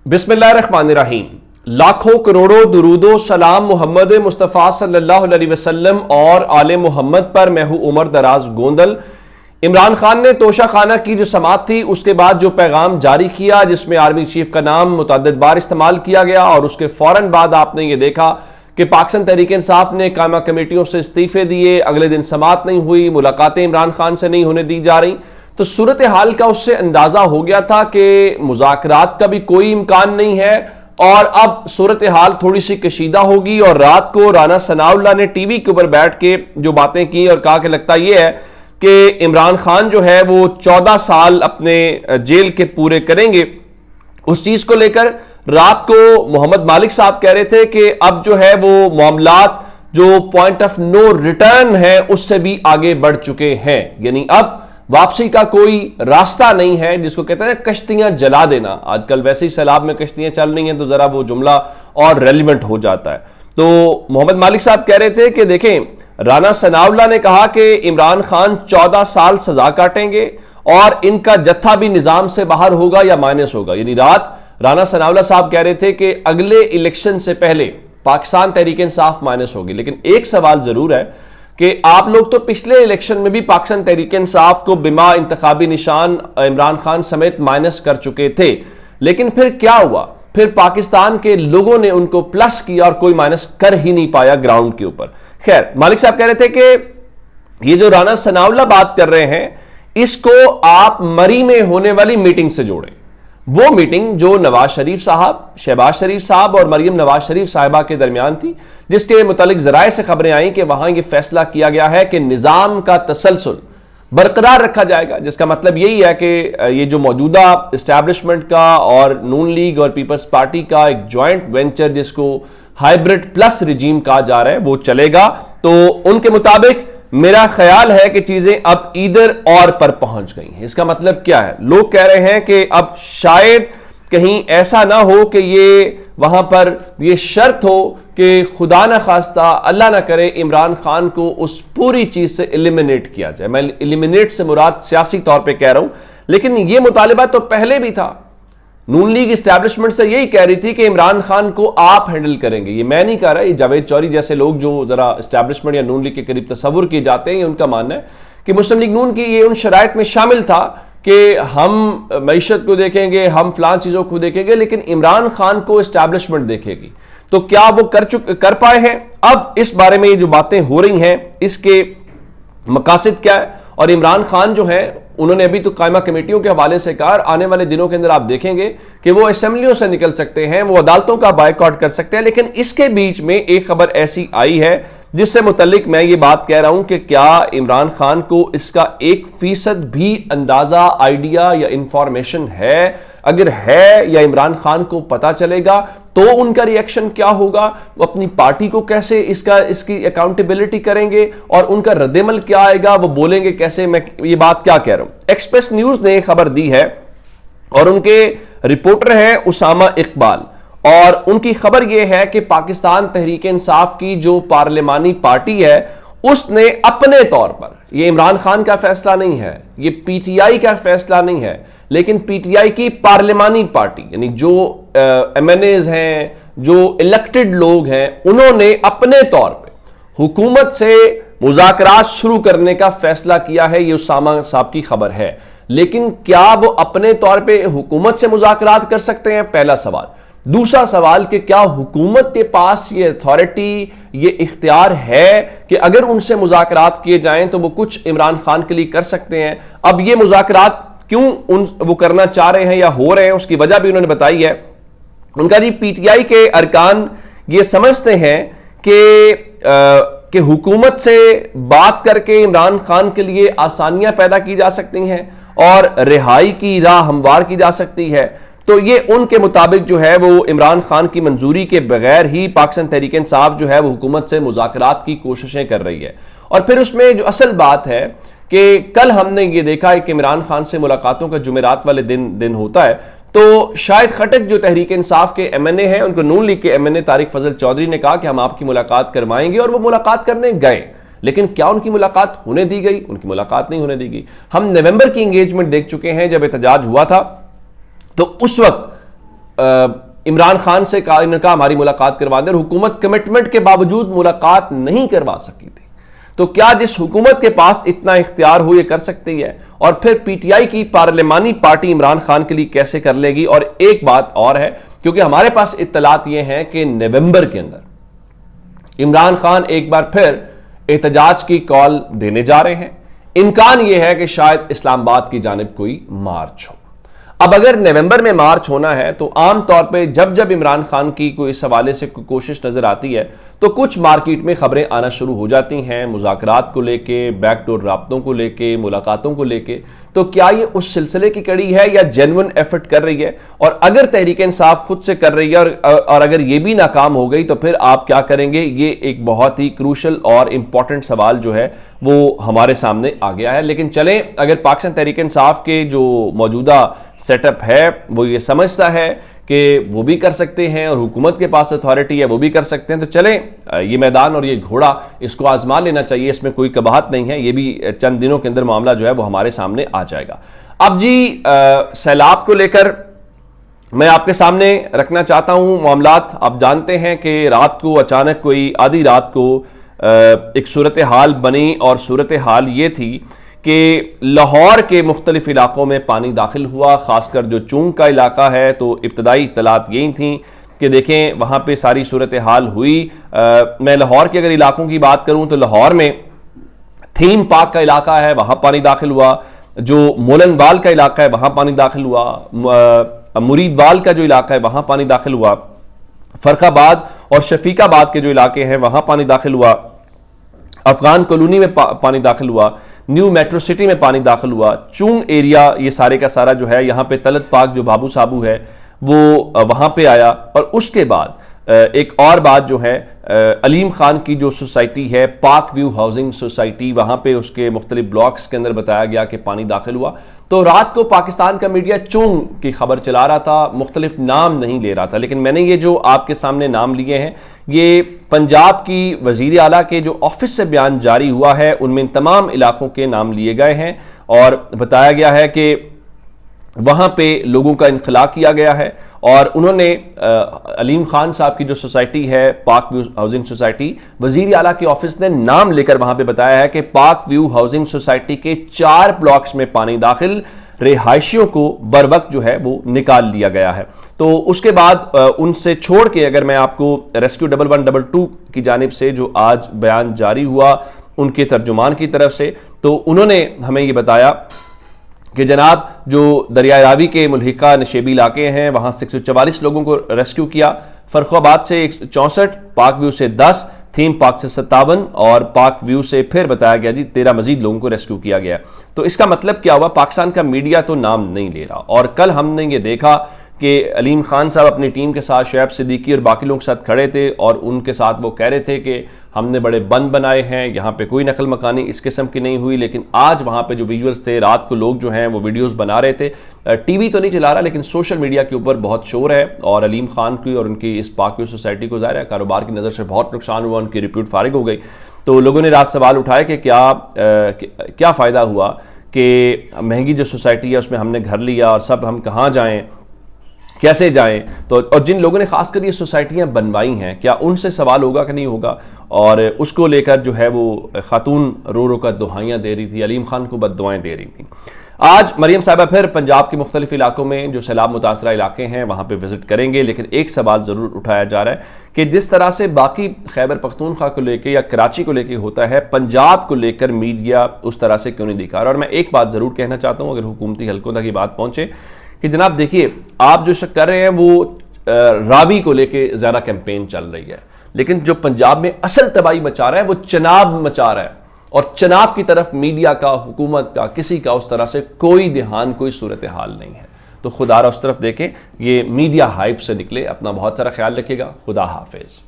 बिस्मिल्लाहिर्रहमानिर्रहीम। लाखों करोड़ों दुरूदो सलाम मोहम्मद मुस्तफ़ा सल्लल्लाहु अलैहि वसल्लम और आले मोहम्मद पर। मैं हूं उमर दराज गोंदल। इमरान खान ने तोशा खाना की जो समात थी उसके बाद जो पैगाम जारी किया जिसमें आर्मी चीफ का नाम मुतअद्दिद बार इस्तेमाल किया गया, और उसके फौरन बाद आपने ये देखा कि पाकिस्तान तहरीक इंसाफ ने कायमा कमेटियों से इस्तीफे दिए। अगले दिन समात नहीं हुई, मुलाकातें इमरान खान से नहीं होने दी जा रही। तो सूरत हाल का उससे अंदाजा हो गया था कि मुज़ाकरात का भी कोई इम्कान नहीं है, और अब सूरत हाल थोड़ी सी कशीदा होगी। और रात को राना सनाउल्लाह ने टीवी के ऊपर बैठ के जो बातें की और कहा कि लगता यह है कि इमरान खान जो है वो 14 साल अपने जेल के पूरे करेंगे। उस चीज को लेकर रात को मोहम्मद मालिक साहब कह रहे थे कि अब जो है वो मामलात जो पॉइंट ऑफ नो रिटर्न है उससे भी आगे बढ़ चुके हैं, यानी अब वापसी का कोई रास्ता नहीं है, जिसको कहते हैं कश्तियां जला देना। आजकल वैसे ही सैलाब में कश्तियां चल रही हैं तो जरा वो जुमला और रेलिवेंट हो जाता है। तो मोहम्मद मालिक साहब कह रहे थे कि देखें, राना सनाउल्लाह ने कहा कि इमरान खान 14 साल सजा काटेंगे और इनका जत्था भी निजाम से बाहर होगा या माइनस होगा। यानी रात राना सनाउल्लाह साहब कह रहे थे कि अगले इलेक्शन से पहले पाकिस्तान तहरीक इंसाफ माइनस होगी। लेकिन एक सवाल जरूर है कि आप लोग तो पिछले इलेक्शन में भी पाकिस्तान तहरीक इंसाफ को बिमा इंतखाबी निशान इमरान खान समेत माइनस कर चुके थे, लेकिन फिर क्या हुआ? फिर पाकिस्तान के लोगों ने उनको प्लस किया और कोई माइनस कर ही नहीं पाया ग्राउंड के ऊपर। खैर, मालिक साहब कह रहे थे कि ये जो राना सनाउल्लाह बात कर रहे हैं इसको आप मरी में होने वाली मीटिंग से जोड़ें। वो मीटिंग जो नवाज शरीफ साहब, शहबाज शरीफ साहब और मरियम नवाज शरीफ साहिबा के दरमियान थी, जिसके मुतालिक जराए से खबरें आई कि वहां ये फैसला किया गया है कि निजाम का तसलसल बरकरार रखा जाएगा। जिसका मतलब यही है कि ये जो मौजूदा इस्टेब्लिशमेंट का और नून लीग और पीपल्स पार्टी का एक ज्वाइंट वेंचर जिसको हाइब्रिड प्लस रिजीम कहा जा रहा है वो चलेगा। तो उनके मुताबिक मेरा ख्याल है कि चीजें अब इधर और पर पहुंच गई हैं। इसका मतलब क्या है? लोग कह रहे हैं कि अब शायद कहीं ऐसा ना हो कि ये वहां पर ये शर्त हो कि खुदा ना खास्ता, अल्लाह ना करे, इमरान खान को उस पूरी चीज से एलिमिनेट किया जाए। मैं एलिमिनेट से मुराद सियासी तौर पे कह रहा हूं, लेकिन ये मुतालिबा तो पहले भी था। नून लीग इस्टेब्लिशमेंट से यही कह रही थी कि इमरान खान को आप हैंडल करेंगे। ये मैं नहीं कह रहा, ये जावेद चौधरी जैसे लोग जो जरा इस्टेब्लिशमेंट या नून लीग के करीब तस्वुर किए जाते हैं, ये उनका मानना है कि मुस्लिम लीग नून की ये उन शराइत में शामिल था कि हम मईशत को देखेंगे, हम फलां चीजों को देखेंगे, लेकिन इमरान खान को इस्टेब्लिशमेंट देखेगी। तो क्या वो कर पाए हैं? अब इस बारे में ये जो बातें हो रही हैं इसके मकासद क्या है? और इमरान खान जो है उन्होंने अभी तो कायमा कमेटियों के हवाले से कहा, आने वाले दिनों के अंदर आप देखेंगे कि वो असेंबलियों से निकल सकते हैं, वो अदालतों का बायकॉट कर सकते हैं। लेकिन इसके बीच में एक खबर ऐसी आई है जिससे मुतल्लिक मैं ये बात कह रहा हूं कि क्या इमरान खान को इसका 1% भी अंदाजा, आइडिया या इंफॉर्मेशन है? अगर है या इमरान खान को पता चलेगा तो उनका रिएक्शन क्या होगा? वो अपनी पार्टी को कैसे इसकी अकाउंटेबिलिटी करेंगे और उनका रद्देमल क्या आएगा? वो बोलेंगे कैसे? मैं ये बात क्या कह रहा हूं? एक्सप्रेस न्यूज ने खबर दी है और उनके रिपोर्टर हैं उसामा इकबाल, और उनकी खबर यह है कि पाकिस्तान तहरीक इंसाफ की जो पार्लिमानी पार्टी है उसने अपने तौर पर, यह इमरान खान का फैसला नहीं है, यह पीटीआई का फैसला नहीं है, लेकिन पीटीआई की पार्लिमानी पार्टी यानी जो एमएनएज हैं, जो इलेक्टेड लोग हैं, उन्होंने अपने तौर पे हुकूमत से मुज़ाकरात शुरू करने का फैसला किया है। ये उसामा साहब की खबर है। लेकिन क्या वो अपने तौर पे हुकूमत से मुज़ाकरात कर सकते हैं? पहला सवाल। दूसरा सवाल कि क्या हुकूमत के पास ये अथॉरिटी, ये इख्तियार है कि अगर उनसे मुज़ाकरात किए जाएं तो वो कुछ इमरान खान के लिए कर सकते हैं? अब ये मुज़ाकरात क्यों वो करना चाह रहे हैं या हो रहे हैं, उसकी वजह भी उन्होंने बताई है। उनका जी पीटीआई के अरकान ये समझते हैं कि हुकूमत से बात करके इमरान खान के लिए आसानियां पैदा की जा सकती हैं और रिहाई की राह हमवार की जा सकती है। तो ये उनके मुताबिक जो है वो इमरान खान की मंजूरी के बगैर ही पाकिस्तान तहरीक इंसाफ जो है वो हुकूमत से मुज़ाकरात की कोशिशें कर रही है। और फिर उसमें जो असल बात है कि कल हमने ये देखा है कि इमरान खान से मुलाकातों का जुमेरात वाले दिन होता है, तो शाहिद खटक जो तहरीक इंसाफ के एमएनए हैं, उनको नून लीग के एमएनए तारिक फजल चौधरी ने कहा कि हम आपकी मुलाकात करवाएंगे, और वो मुलाकात करने गए। लेकिन क्या उनकी मुलाकात होने दी गई? उनकी मुलाकात नहीं होने दी गई। हम नवंबर की एंगेजमेंट देख चुके हैं जब एहतजाज हुआ था, तो उस वक्त عمران خان سے انہوں نے کہا ہماری ملاقات کروا دیں، اور حکومت کمٹمنٹ کے باوجود ملاقات نہیں کروا سکی تھی، تو کیا جس حکومت کے پاس اتنا اختیار ہو یہ کر سکتی ہے؟ اور پھر پی ٹی آئی کی پارلیمانی پارٹی عمران خان کے لیے کیسے کر لے گی؟ اور ایک بات اور ہے، کیونکہ ہمارے پاس اطلاعات یہ ہیں کہ نومبر کے اندر عمران خان ایک بار پھر احتجاج کی کال دینے جا رہے ہیں، امکان یہ ہے کہ شاید اسلام آباد کی جانب کوئی مارچ ہو۔ اب اگر نومبر میں مارچ ہونا ہے تو عام طور پہ جب عمران خان کی کوئی اس حوالے سے کوشش نظر آتی ہے تو کچھ مارکیٹ میں خبریں آنا شروع ہو جاتی ہیں، مذاکرات کو لے کے، بیک ڈور رابطوں کو لے کے، ملاقاتوں کو لے کے۔ تو کیا یہ اس سلسلے کی کڑی ہے یا جینوئن ایفرٹ کر رہی ہے؟ اور اگر تحریک انصاف خود سے کر رہی ہے اور اگر یہ بھی ناکام ہو گئی تو پھر آپ کیا کریں گے؟ یہ ایک بہت ہی کروشل اور امپورٹنٹ سوال جو ہے وہ ہمارے سامنے آ گیا ہے۔ لیکن چلیں، اگر پاکستان تحریک انصاف کے جو موجودہ سیٹ اپ ہے وہ یہ سمجھتا ہے کہ وہ بھی کر سکتے ہیں اور حکومت کے پاس اتھارٹی ہے وہ بھی کر سکتے ہیں، تو چلیں یہ میدان اور یہ گھوڑا اس کو آزما لینا چاہیے، اس میں کوئی قباحت نہیں ہے۔ یہ بھی چند دنوں کے اندر معاملہ جو ہے وہ ہمارے سامنے آ جائے گا۔ اب جی سیلاب کو لے کر میں آپ کے سامنے رکھنا چاہتا ہوں معاملات۔ آپ جانتے ہیں کہ رات کو اچانک کوئی آدھی رات کو ایک صورتحال بنی، اور صورتحال یہ تھی کہ لاہور کے مختلف علاقوں میں پانی داخل ہوا، خاص کر جو چونگ کا علاقہ ہے، تو ابتدائی اطلاعات یہی تھیں کہ دیکھیں وہاں پہ ساری صورتحال ہوئی۔ میں لاہور کے اگر علاقوں کی بات کروں تو لاہور میں تھیم پارک کا علاقہ ہے، وہاں پانی داخل ہوا، جو مولن وال کا علاقہ ہے وہاں پانی داخل ہوا، مرید وال کا جو علاقہ ہے وہاں پانی داخل ہوا، فرق آباد اور شفیق آباد کے جو علاقے ہیں وہاں پانی داخل ہوا، افغان کالونی میں پانی داخل ہوا، نیو میٹرو سٹی میں پانی داخل ہوا، چونگ ایریا یہ سارے کا سارا جو ہے یہاں پہ طلعت پاک جو بابو صابو ہے وہ وہاں پہ آیا۔ اور اس کے بعد ایک اور بات جو ہے، علیم خان کی جو سوسائٹی ہے پاک ویو ہاؤسنگ سوسائٹی، وہاں پہ اس کے مختلف بلاکس کے اندر بتایا گیا کہ پانی داخل ہوا۔ تو رات کو پاکستان کا میڈیا چونگ کی خبر چلا رہا تھا، مختلف نام نہیں لے رہا تھا، لیکن میں نے یہ جو آپ کے سامنے نام لیے ہیں یہ پنجاب کی وزیر اعلیٰ کے جو آفس سے بیان جاری ہوا ہے ان میں تمام علاقوں کے نام لیے گئے ہیں، اور بتایا گیا ہے کہ وہاں پہ لوگوں کا انخلا کیا گیا ہے، اور انہوں نے علیم خان صاحب کی جو سوسائٹی ہے پاک ویو ہاؤسنگ سوسائٹی، وزیر اعلیٰ کے آفس نے نام لے کر وہاں پہ بتایا ہے کہ پاک ویو ہاؤسنگ سوسائٹی کے 4 بلاکس میں پانی داخل، رہائشیوں کو بر وقت جو ہے وہ نکال لیا گیا ہے۔ تو اس کے بعد ان سے چھوڑ کے اگر میں آپ کو ریسکیو 1122 کی جانب سے جو آج بیان جاری ہوا ان کے ترجمان کی طرف سے، تو انہوں نے ہمیں یہ بتایا کہ جناب جو دریائے راوی کے ملحقہ نشیبی علاقے ہیں وہاں سے 144 لوگوں کو ریسکیو کیا، فرخ آباد سے 64، پاک ویو سے 10، تھیم پارک سے 57 اور پاک ویو سے پھر بتایا گیا جی 13 مزید لوگوں کو ریسکیو کیا گیا۔ تو اس کا مطلب کیا ہوا؟ پاکستان کا میڈیا تو نام نہیں لے رہا، اور کل ہم نے یہ دیکھا کہ علیم خان صاحب اپنی ٹیم کے ساتھ، شعیب صدیقی اور باقی لوگوں کے ساتھ کھڑے تھے، اور ان کے ساتھ وہ کہہ رہے تھے کہ ہم نے بڑے بند بنائے ہیں، یہاں پہ کوئی نقل مکانی اس قسم کی نہیں ہوئی۔ لیکن آج وہاں پہ جو ویژولز تھے، رات کو لوگ جو ہیں وہ ویڈیوز بنا رہے تھے، ٹی وی تو نہیں چلا رہا لیکن سوشل میڈیا کے اوپر بہت شور ہے، اور علیم خان کی اور ان کی اس پاک ویو سوسائٹی کو ظاہر ہے کاروبار کی نظر سے بہت نقصان ہوا، ان کی ریپیوٹ فارغ ہو گئی۔ تو لوگوں نے رات سوال اٹھائے کہ کیا فائدہ ہوا کہ مہنگی جو سوسائٹی ہے اس میں ہم نے گھر لیا اور سب ہم کہاں جائیں، کیسے جائیں؟ تو اور جن لوگوں نے خاص کر یہ سوسائٹیاں بنوائی ہیں کیا ان سے سوال ہوگا کہ نہیں ہوگا؟ اور اس کو لے کر جو ہے وہ خاتون رو رو کر دعائیاں دے رہی تھی، علیم خان کو بد دعائیں دے رہی تھیں۔ آج مریم صاحبہ پھر پنجاب کے مختلف علاقوں میں جو سیلاب متاثرہ علاقے ہیں وہاں پہ وزٹ کریں گے، لیکن ایک سوال ضرور اٹھایا جا رہا ہے کہ جس طرح سے باقی خیبر پختونخوا کو لے کے یا کراچی کو لے کے ہوتا ہے، پنجاب کو لے کر میڈیا اس طرح سے کیوں نہیں دکھا رہا؟ اور میں ایک بات ضرور کہنا چاہتا ہوں اگر حکومتی حلقوں تک یہ بات پہنچے کہ جناب دیکھیے آپ جو شک کر رہے ہیں وہ راوی کو لے کے زیادہ کیمپین چل رہی ہے، لیکن جو پنجاب میں اصل تباہی مچا رہا ہے وہ چناب مچا رہا ہے، اور چناب کی طرف میڈیا کا، حکومت کا، کسی کا اس طرح سے کوئی دھیان، کوئی صورتحال نہیں ہے۔ تو خدا را اس طرف دیکھیں، یہ میڈیا ہائپ سے نکلے۔ اپنا بہت سارا خیال رکھیے گا۔ خدا حافظ۔